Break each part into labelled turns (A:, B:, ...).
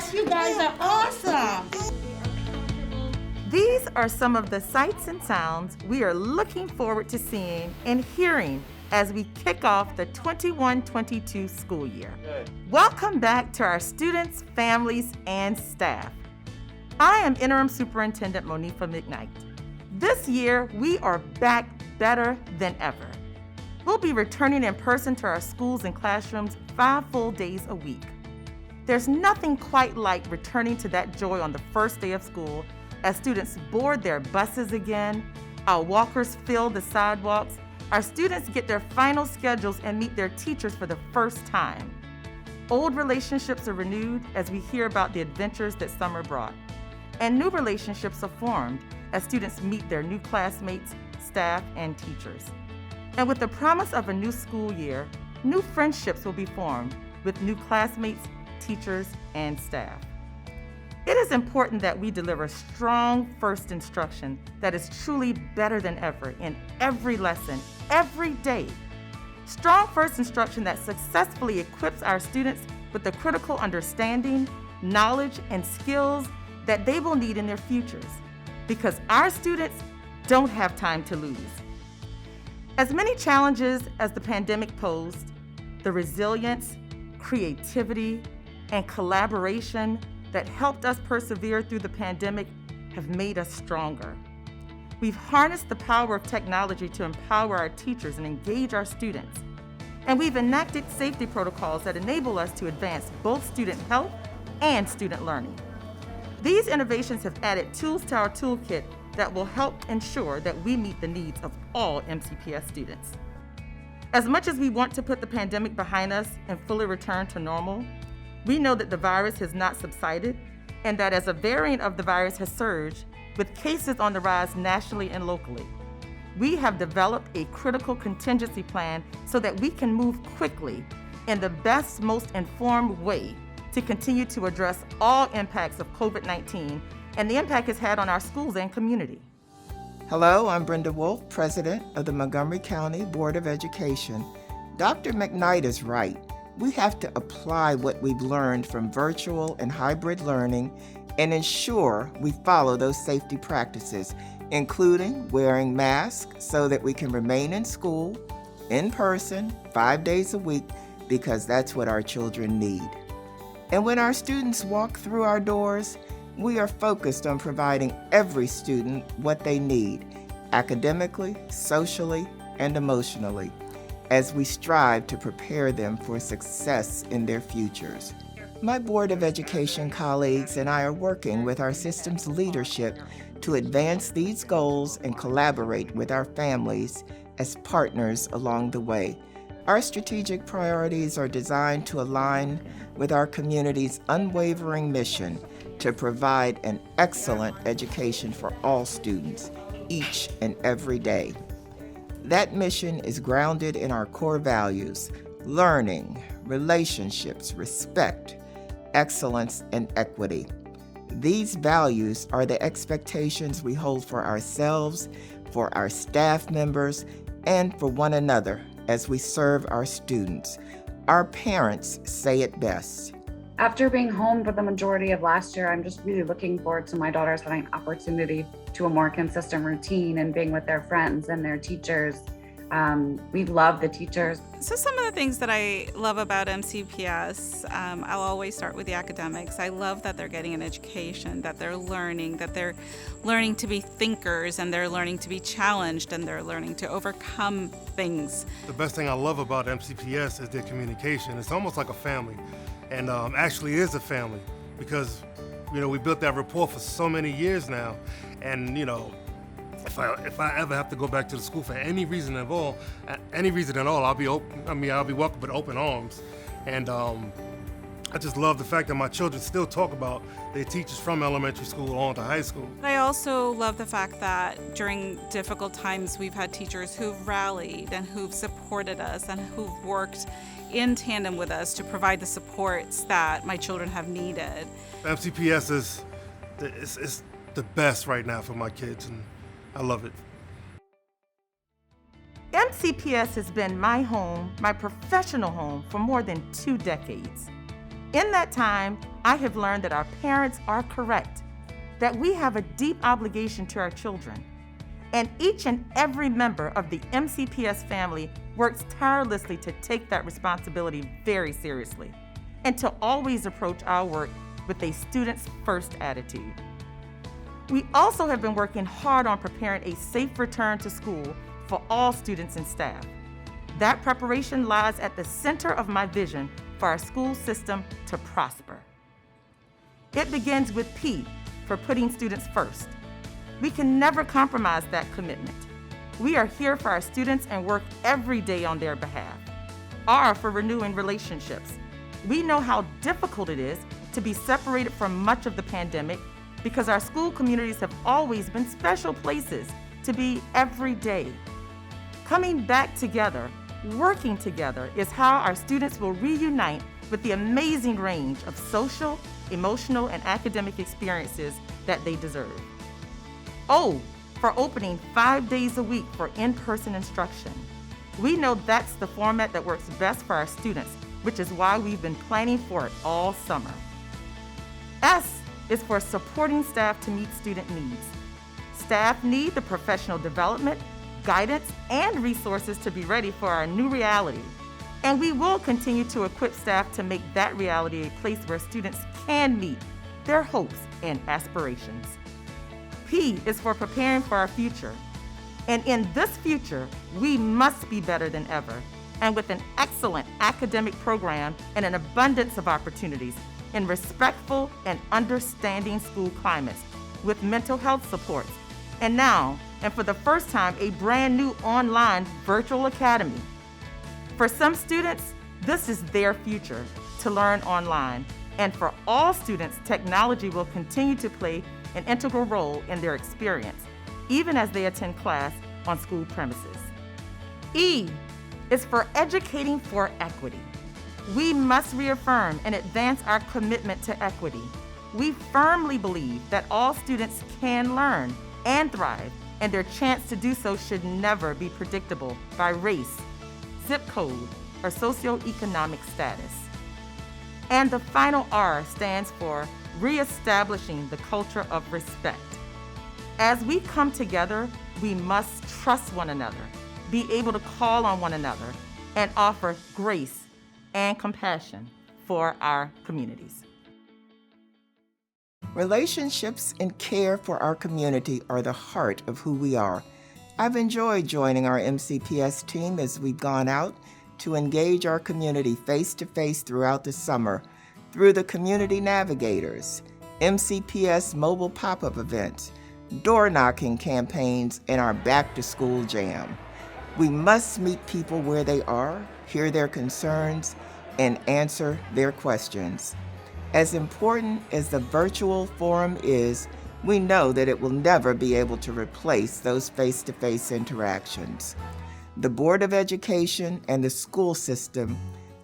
A: Yes, you guys are awesome.
B: These are some of the sights and sounds we are looking forward to seeing and hearing as we kick off the 21-22 school year. Good. Welcome back to our students, families, and staff. I am Interim Superintendent Monifa McKnight. This year, we are back better than ever. We'll be returning in person to our schools and classrooms 5 full days a week. There's nothing quite like returning to that joy on the first day of school as students board their buses again, our walkers fill the sidewalks, our students get their final schedules and meet their teachers for the first time. Old relationships are renewed as we hear about the adventures that summer brought. And new relationships are formed as students meet their new classmates, staff, and teachers. And with the promise of a new school year, new friendships will be formed with new classmates, teachers, and staff. It is important that we deliver strong first instruction that is truly better than ever in every lesson, every day. Strong first instruction that successfully equips our students with the critical understanding, knowledge, and skills that they will need in their futures, because our students don't have time to lose. As many challenges as the pandemic posed, the resilience, creativity, and collaboration that helped us persevere through the pandemic have made us stronger. We've harnessed the power of technology to empower our teachers and engage our students. And we've enacted safety protocols that enable us to advance both student health and student learning. These innovations have added tools to our toolkit that will help ensure that we meet the needs of all MCPS students. As much as we want to put the pandemic behind us and fully return to normal, we know that the virus has not subsided and that as a variant of the virus has surged, with cases on the rise nationally and locally, we have developed a critical contingency plan so that we can move quickly in the best, most informed way to continue to address all impacts of COVID-19 and the impact it's had on our schools and community.
C: Hello, I'm Brenda Wolff, President of the Montgomery County Board of Education. Dr. McKnight is right. We have to apply what we've learned from virtual and hybrid learning and ensure we follow those safety practices, including wearing masks so that we can remain in school, in person, 5 days a week, because that's what our children need. And when our students walk through our doors, we are focused on providing every student what they need, academically, socially, and emotionally, as we strive to prepare them for success in their futures. My Board of Education colleagues and I are working with our system's leadership to advance these goals and collaborate with our families as partners along the way. Our strategic priorities are designed to align with our community's unwavering mission to provide an excellent education for all students, each and every day. That mission is grounded in our core values: learning, relationships, respect, excellence, and equity. These values are the expectations we hold for ourselves, for our staff members, and for one another as we serve our students. Our parents say it best.
D: After being home for the majority of last year, I'm just really looking forward to my daughters having an opportunity to a more consistent routine and being with their friends and their teachers. We love the teachers.
E: So some of the things that I love about MCPS, I'll always start with the academics. I love that they're getting an education, that they're learning to be thinkers, and they're learning to be challenged, and they're learning to overcome things.
F: The best thing I love about MCPS is their communication. It's almost like a family, and actually is a family, because we built that rapport for so many years now, and if I ever have to go back to the school for any reason at all, I'll be open. I'll be welcome with open arms. And I just love the fact that my children still talk about their teachers from elementary school on to high school.
E: I also love the fact that during difficult times, we've had teachers who've rallied and who've supported us and who've worked in tandem with us to provide the supports that my children have needed.
F: MCPS is the best right now for my kids, and I love it.
B: MCPS has been my home, my professional home, for more than 2 decades. In that time, I have learned that our parents are correct, that we have a deep obligation to our children, and each and every member of the MCPS family works tirelessly to take that responsibility very seriously and to always approach our work with a student's first attitude. We also have been working hard on preparing a safe return to school for all students and staff. That preparation lies at the center of my vision for our school system to prosper. It begins with P, for putting students first. We can never compromise that commitment. We are here for our students and work every day on their behalf. R, for renewing relationships. We know how difficult it is to be separated from much of the pandemic because our school communities have always been special places to be every day. Coming back together, working together is how our students will reunite with the amazing range of social, emotional, and academic experiences that they deserve. O, for opening 5 days a week for in-person instruction. We know that's the format that works best for our students, which is why we've been planning for it all summer. S is for supporting staff to meet student needs. Staff need the professional development, guidance, and resources to be ready for our new reality. And we will continue to equip staff to make that reality a place where students can meet their hopes and aspirations. P is for preparing for our future. And in this future, we must be better than ever. And with an excellent academic program and an abundance of opportunities in respectful and understanding school climates with mental health supports. And now, and for the first time, a brand new online virtual academy. For some students, this is their future, to learn online. And for all students, technology will continue to play an integral role in their experience, even as they attend class on school premises. E is for educating for equity. We must reaffirm and advance our commitment to equity. We firmly believe that all students can learn and thrive, and their chance to do so should never be predictable by race, zip code, or socioeconomic status. And the final R stands for reestablishing the culture of respect. As we come together, we must trust one another, be able to call on one another, and offer grace and compassion for our communities.
C: Relationships and care for our community are the heart of who we are. I've enjoyed joining our MCPS team as we've gone out to engage our community face-to-face throughout the summer through the Community Navigators, MCPS mobile pop-up events, door-knocking campaigns, and our back-to-school jam. We must meet people where they are, hear their concerns, and answer their questions. As important as the virtual forum is, we know that it will never be able to replace those face-to-face interactions. The Board of Education and the school system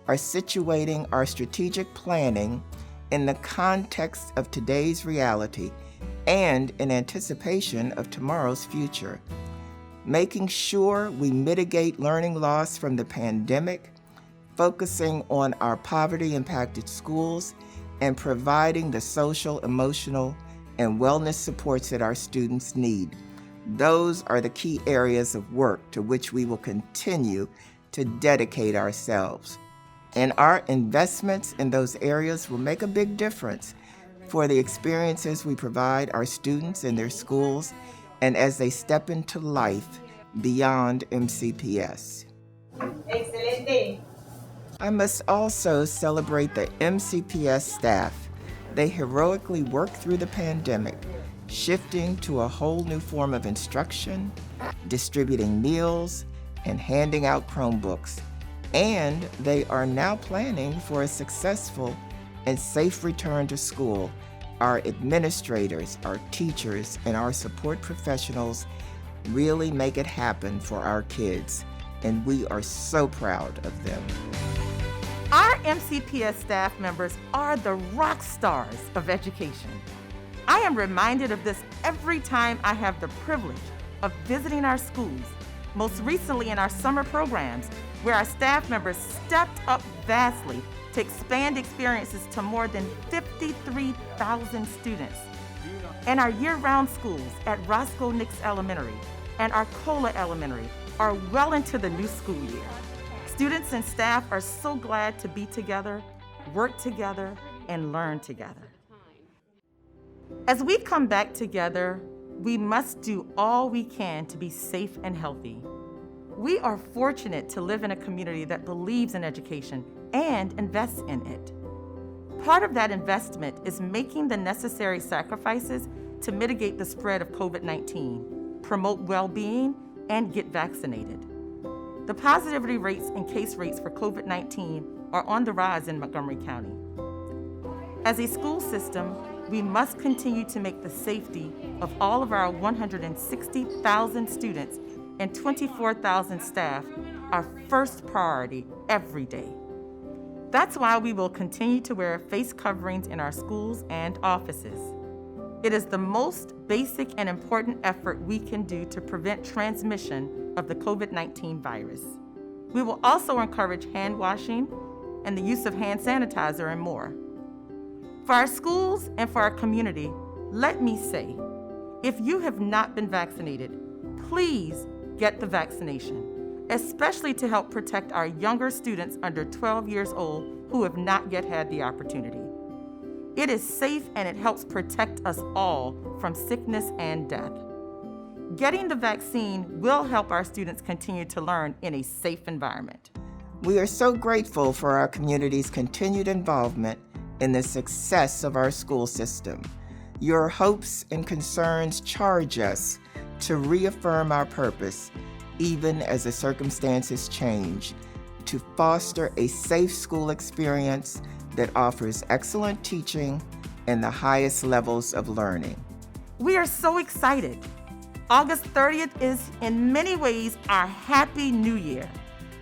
C: are situating our strategic planning in the context of today's reality and in anticipation of tomorrow's future, making sure we mitigate learning loss from the pandemic, focusing on our poverty-impacted schools, and providing the social, emotional, and wellness supports that our students need. Those are the key areas of work to which we will continue to dedicate ourselves. And our investments in those areas will make a big difference for the experiences we provide our students in their schools and as they step into life beyond MCPS.
A: Excelente.
C: I must also celebrate the MCPS staff. They heroically worked through the pandemic, shifting to a whole new form of instruction, distributing meals, and handing out Chromebooks. And they are now planning for a successful and safe return to school. Our administrators, our teachers, and our support professionals really make it happen for our kids, and we are so proud of them.
B: Our MCPS staff members are the rock stars of education. I am reminded of this every time I have the privilege of visiting our schools, most recently in our summer programs, where our staff members stepped up vastly to expand experiences to more than 53,000 students. And our year-round schools at Roscoe Nix Elementary and Arcola Elementary are well into the new school year. Students and staff are so glad to be together, work together, and learn together. As we come back together, we must do all we can to be safe and healthy. We are fortunate to live in a community that believes in education and invests in it. Part of that investment is making the necessary sacrifices to mitigate the spread of COVID-19, promote well-being, and get vaccinated. The positivity rates and case rates for COVID-19 are on the rise in Montgomery County. As a school system, we must continue to make the safety of all of our 160,000 students and 24,000 staff our first priority every day. That's why we will continue to wear face coverings in our schools and offices. It is the most basic and important effort we can do to prevent transmission of the COVID-19 virus. We will also encourage hand washing and the use of hand sanitizer and more. For our schools and for our community, let me say, if you have not been vaccinated, please get the vaccination, especially to help protect our younger students under 12 years old who have not yet had the opportunity. It is safe and it helps protect us all from sickness and death. Getting the vaccine will help our students continue to learn in a safe environment.
C: We are so grateful for our community's continued involvement in the success of our school system. Your hopes and concerns charge us to reaffirm our purpose, even as the circumstances change, to foster a safe school experience that offers excellent teaching and the highest levels of learning.
B: We are so excited. August 30th is in many ways our Happy New Year.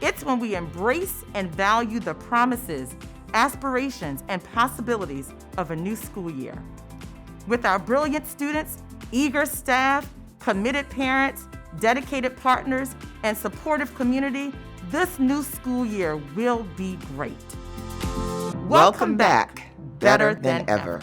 B: It's when we embrace and value the promises, aspirations, and possibilities of a new school year. With our brilliant students, eager staff, committed parents, dedicated partners, and supportive community, this new school year will be great.
C: Welcome back, better than ever.